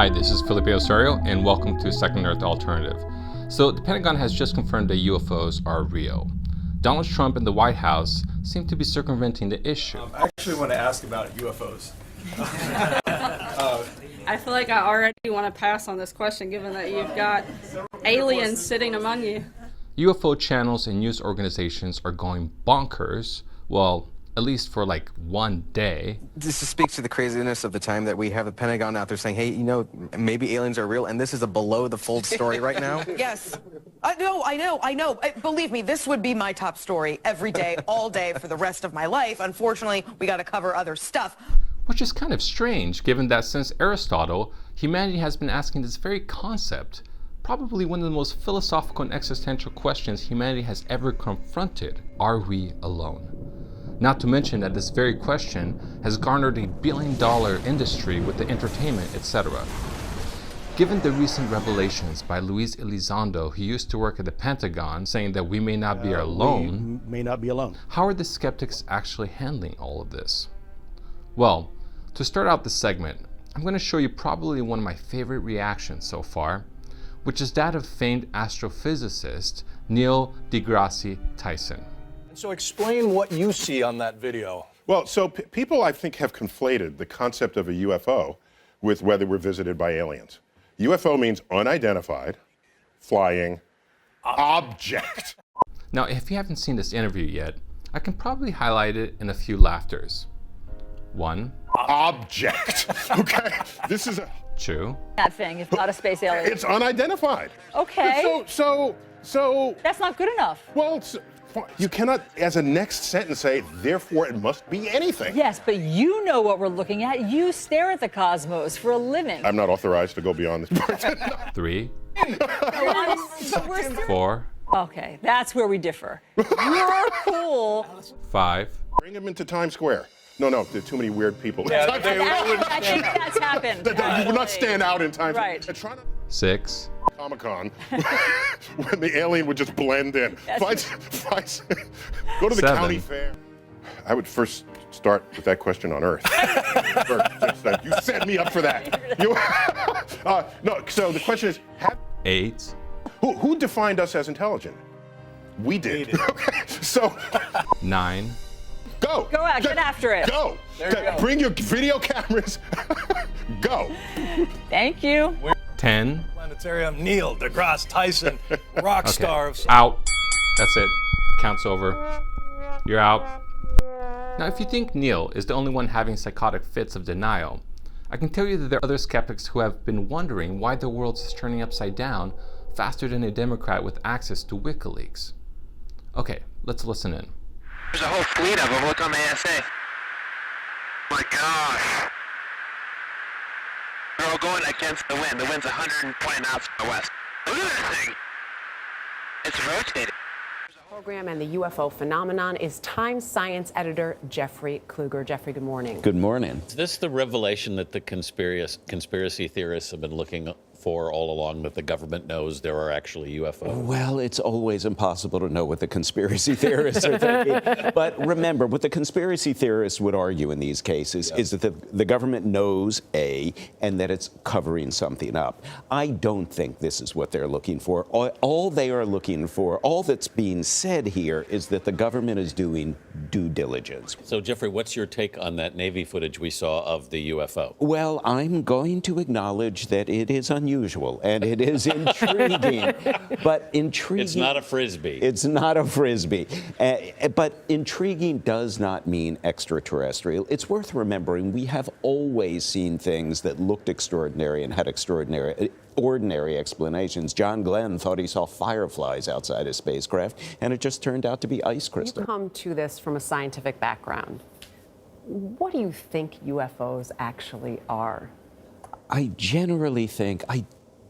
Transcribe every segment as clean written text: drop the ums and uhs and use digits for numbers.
Hi, this is Elizondo, and welcome to Second Earth Alternative. So, the Pentagon has just confirmed that UFOs are real. Donald Trump and the White House seem to be circumventing the issue. I actually want to ask about UFOs. I feel like I already want to pass on this question, given that you've got aliens sitting among you. UFO channels and news organizations are going bonkers, well, at least for like one day. This just speaks to the craziness of the time that we have the Pentagon out there saying, hey, you know, maybe aliens are real, and this is a below-the-fold story right now. Yes. I know. Believe me, this would be my top story every day, all day, for the rest of my life. Unfortunately, we got to cover other stuff. Which is kind of strange, given that since Aristotle, humanity has been asking this very concept, probably one of the most philosophical and existential questions humanity has ever confronted. Are we alone? Not to mention that this very question has garnered a billion-dollar industry with the entertainment, etc. Given the recent revelations by Luis Elizondo, who used to work at the Pentagon, saying that we may not be alone, how are the skeptics actually handling all of this? Well, to start out this segment, I'm going to show you probably one of my favorite reactions so far, which is that of famed astrophysicist Neil deGrasse Tyson. So explain what you see on that video. Well, so people, I think, have conflated the concept of a UFO with whether we're visited by aliens. UFO means unidentified, flying object. Now, if you haven't seen this interview yet, I can probably highlight it in a few laughters. 1. Object. Okay? This is a... 2. That thing is not a space alien. It's unidentified. Okay. So... That's not good enough. Well, you cannot, as a next sentence, say, therefore it must be anything. Yes, but you know what we're looking at. You stare at the cosmos for a living. I'm not authorized to go beyond this part. 3. But we're 4. Okay, that's where we differ. You're cool. 5. Bring him into Times Square. No, there are too many weird people. Yeah, I think that's happened. You would not stand out in Times Square. Right. 6. Comic-Con, when the alien would just blend in. Go to the 7. county fair. I would first start with that question on Earth. You set me up for that. No, so the question is, 8. Who defined us as intelligent? We did. Okay, so 9. Go. Go out, get after it. Go. Bring your video cameras. Go. Thank you. 10. Planetarium, Neil deGrasse Tyson, rock star of... Out. That's it. Count's over. You're out. Now, if you think Neil is the only one having psychotic fits of denial, I can tell you that there are other skeptics who have been wondering why the world is turning upside down faster than a Democrat with access to WikiLeaks. Okay, let's listen in. There's a whole fleet of them. Look on the ASA. Oh my gosh. They're all going against the wind. The wind's 120 knots from the west. Look at that thing. It's rotating. Program and the UFO phenomenon is Time Science editor Jeffrey Cougar. Jeffrey, good morning. Good morning. Is this the revelation that the conspiracy theorists have been looking for all along, that the government knows there are actually UFOs? Well, it's always impossible to know what the conspiracy theorists are thinking. But remember, what the conspiracy theorists would argue in these cases is that the government knows, and that it's covering something up. I don't think this is what they're looking for. All they are looking for, all that's being said here, is that the government is doing due diligence. So, Jeffrey, what's your take on that Navy footage we saw of the UFO? Well, I'm going to acknowledge that it is unusual and it is intriguing, but intriguing... It's not a Frisbee. It's not a Frisbee. But intriguing does not mean extraterrestrial. It's worth remembering we have always seen things that looked extraordinary and had ordinary explanations. John Glenn thought he saw fireflies outside his spacecraft, and it just turned out to be ice crystal. You come to this from a scientific background. What do you think UFOs actually are? I generally think, I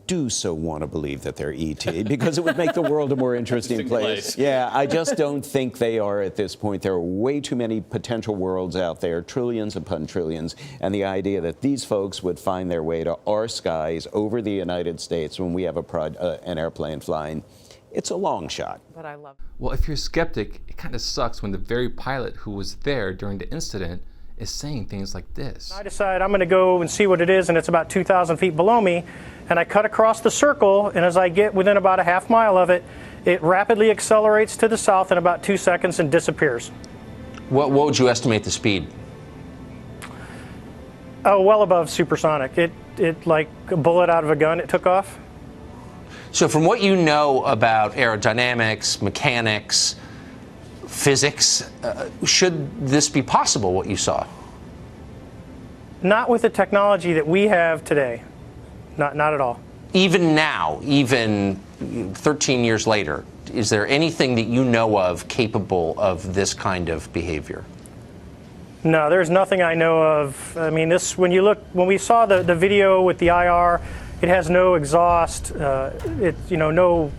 do so want to believe that they're ET, because it would make the world a more interesting place. Yeah, I just don't think they are at this point. There are way too many potential worlds out there, trillions upon trillions, and the idea that these folks would find their way to our skies over the United States when we have an airplane flying, it's a long shot. But I love... Well, if you're a skeptic, it kind of sucks when the very pilot who was there during the incident is saying things like this. I decide I'm going to go and see what it is, and it's about 2,000 feet below me, and I cut across the circle, and as I get within about a half mile of it, it rapidly accelerates to the south in about 2 seconds and disappears. What would you estimate the speed? Oh, well above supersonic. It like a bullet out of a gun, it took off. So from what you know about aerodynamics, mechanics, physics, should this be possible, what you saw? Not with the technology that we have today. Not at all. Even now, even 13 years later, is there anything that you know of capable of this kind of behavior? No, there's nothing I know of. I mean, when we saw the video with the IR, it has no exhaust, no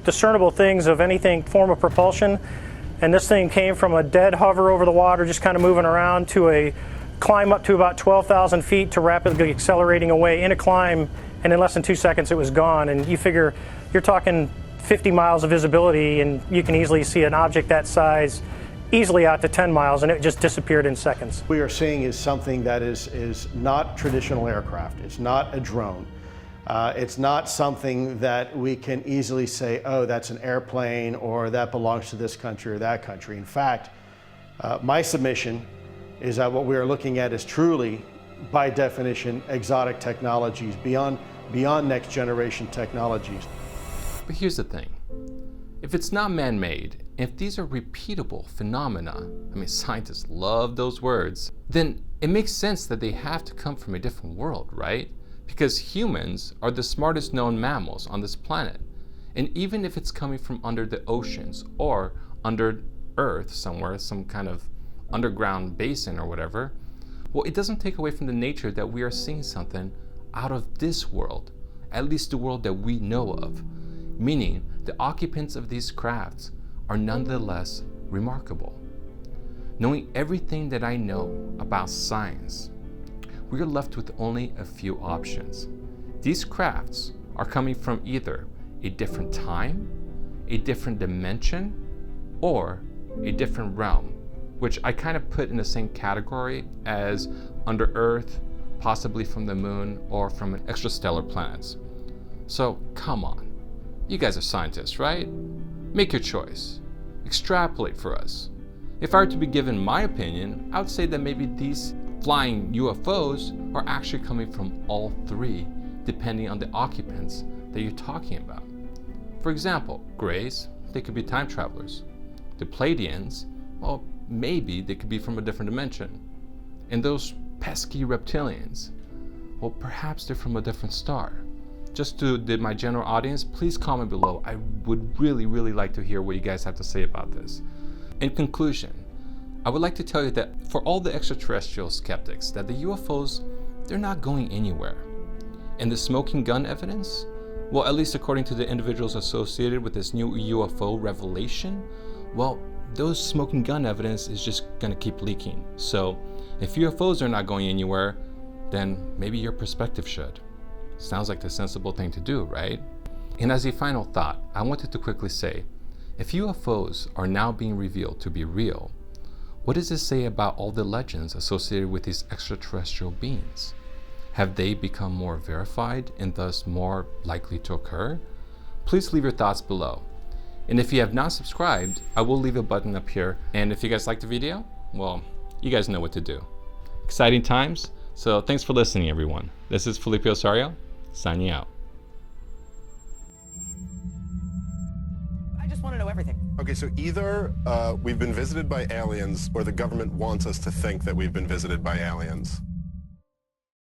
discernible things of anything form of propulsion. And this thing came from a dead hover over the water, just kind of moving around, to a climb up to about 12,000 feet to rapidly accelerating away in a climb, and in less than 2 seconds it was gone. And you figure you're talking 50 miles of visibility, and you can easily see an object that size easily out to 10 miles, and it just disappeared in seconds. What we are seeing is something that is not traditional aircraft. It's not a drone. It's not something that we can easily say, oh, that's an airplane, or that belongs to this country or that country. In fact, my submission is that what we are looking at is truly, by definition, exotic technologies, beyond next generation technologies. But here's the thing. If it's not man-made, if these are repeatable phenomena, I mean, scientists love those words, then it makes sense that they have to come from a different world, right? Because humans are the smartest known mammals on this planet. And even if it's coming from under the oceans or under Earth somewhere, some kind of underground basin or whatever, well, it doesn't take away from the nature that we are seeing something out of this world, at least the world that we know of. Meaning, the occupants of these crafts are nonetheless remarkable. Knowing everything that I know about science, we are left with only a few options. These crafts are coming from either a different time, a different dimension, or a different realm, which I kind of put in the same category as under Earth, possibly from the moon, or from extrastellar planets. So come on, you guys are scientists, right? Make your choice. Extrapolate for us. If I were to be given my opinion, I would say that maybe these flying UFOs are actually coming from all three, depending on the occupants that you're talking about. For example, Greys, they could be time travelers. The Pleiadians, well, maybe they could be from a different dimension. And those pesky reptilians, well, perhaps they're from a different star. Just to my general audience, please comment below. I would really, really like to hear what you guys have to say about this. In conclusion, I would like to tell you that for all the extraterrestrial skeptics, that the UFOs, they're not going anywhere. And the smoking gun evidence, well, at least according to the individuals associated with this new UFO revelation, well, those smoking gun evidence is just gonna keep leaking. So if UFOs are not going anywhere, then maybe your perspective should. Sounds like the sensible thing to do, right? And as a final thought, I wanted to quickly say, if UFOs are now being revealed to be real, what does this say about all the legends associated with these extraterrestrial beings? Have they become more verified and thus more likely to occur? Please leave your thoughts below. And if you have not subscribed, I will leave a button up here. And if you guys liked the video, well, you guys know what to do. Exciting times. So thanks for listening, everyone. This is Felipe Osorio, signing out. I just want to know everything. Okay, so either we've been visited by aliens or the government wants us to think that we've been visited by aliens.